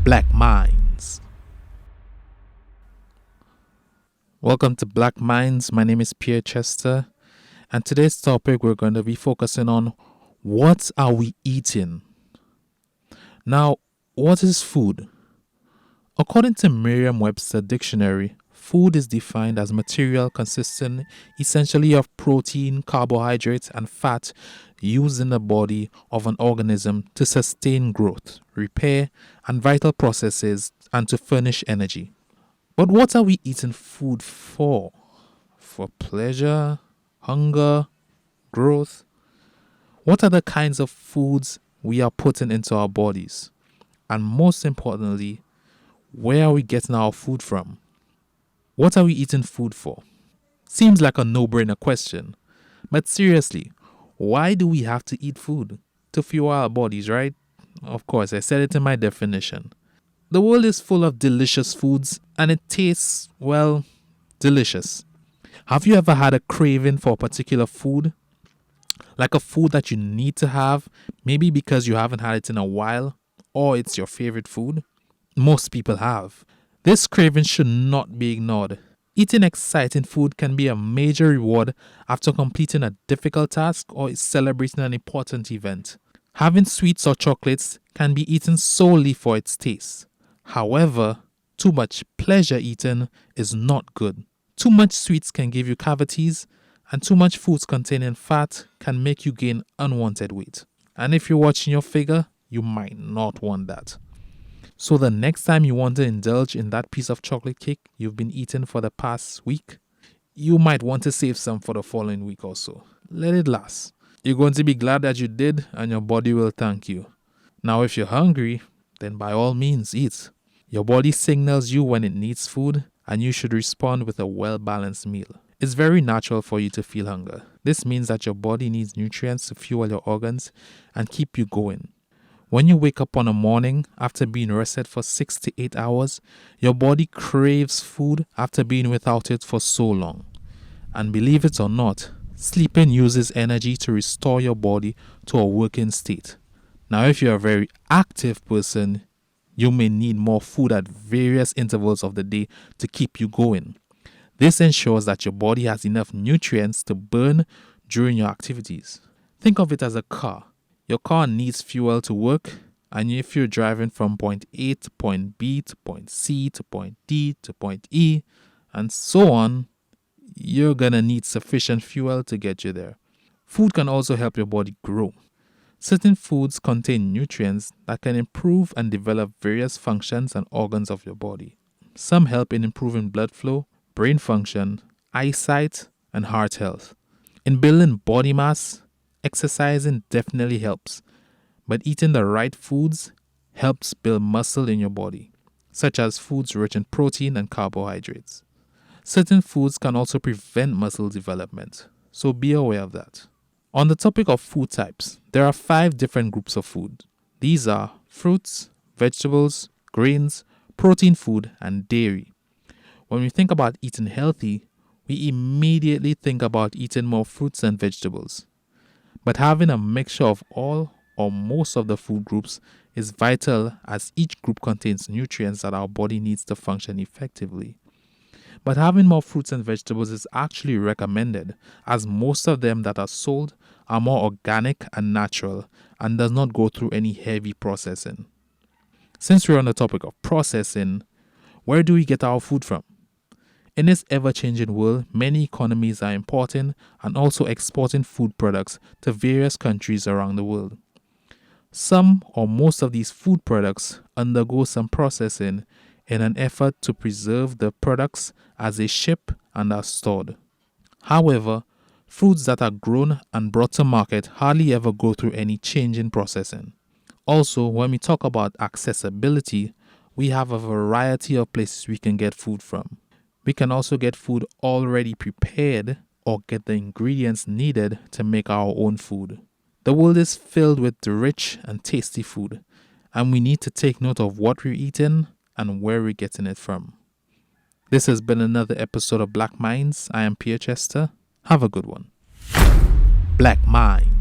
Black Minds. Welcome to Black Minds. My name is Pierre Chester, and today's topic we're going to be focusing on what are we eating? Now, what is food? According to Merriam-Webster Dictionary, food is defined as material consisting essentially of protein, carbohydrates, and fat used in the body of an organism to sustain growth, repair, and vital processes and to furnish energy. But what are we eating food for? For pleasure, hunger, growth? What are the kinds of foods we are putting into our bodies? And most importantly, where are we getting our food from? What are we eating food for? Seems like a no-brainer question. But seriously, why do we have to eat food? To fuel our bodies, right? Of course, I said it in my definition. The world is full of delicious foods and it tastes, well, delicious. Have you ever had a craving for a particular food? Like a food that you need to have, maybe because you haven't had it in a while, or it's your favorite food? Most people have. This craving should not be ignored. Eating exciting food can be a major reward after completing a difficult task or celebrating an important event. Having sweets or chocolates can be eaten solely for its taste. However, too much pleasure eating is not good. Too much sweets can give you cavities, and too much foods containing fat can make you gain unwanted weight. And if you're watching your figure, you might not want that. So the next time you want to indulge in that piece of chocolate cake you've been eating for the past week, you might want to save some for the following week or so. Let it last. You're going to be glad that you did, and your body will thank you. Now, if you're hungry, then by all means eat. Your body signals you when it needs food, and you should respond with a well-balanced meal. It's very natural for you to feel hunger. This means that your body needs nutrients to fuel your organs and keep you going. When you wake up on a morning after being rested for 6 to 8 hours, your body craves food after being without it for so long. And believe it or not, sleeping uses energy to restore your body to a working state. Now, if you're a very active person, you may need more food at various intervals of the day to keep you going. This ensures that your body has enough nutrients to burn during your activities. Think of it as a car. Your car needs fuel to work, and if you're driving from point A to point B to point C to point D to point E, and so on, you're gonna need sufficient fuel to get you there. Food can also help your body grow. Certain foods contain nutrients that can improve and develop various functions and organs of your body. Some help in improving blood flow, brain function, eyesight, and heart health. In building body mass, exercising definitely helps, but eating the right foods helps build muscle in your body, such as foods rich in protein and carbohydrates. Certain foods can also prevent muscle development, so be aware of that. On the topic of food types, there are 5 different groups of food. These are fruits, vegetables, grains, protein food, and dairy. When we think about eating healthy, we immediately think about eating more fruits and vegetables. But having a mixture of all or most of the food groups is vital, as each group contains nutrients that our body needs to function effectively. But having more fruits and vegetables is actually recommended, as most of them that are sold are more organic and natural and does not go through any heavy processing. Since we're on the topic of processing, where do we get our food from? In this ever-changing world, many economies are importing and also exporting food products to various countries around the world. Some or most of these food products undergo some processing in an effort to preserve the products as they ship and are stored. However, foods that are grown and brought to market hardly ever go through any change in processing. Also, when we talk about accessibility, we have a variety of places we can get food from. We can also get food already prepared or get the ingredients needed to make our own food. The world is filled with rich and tasty food, and we need to take note of what we're eating and where we're getting it from. This has been another episode of Black Minds. I am Pierre Chester. Have a good one. Black Minds.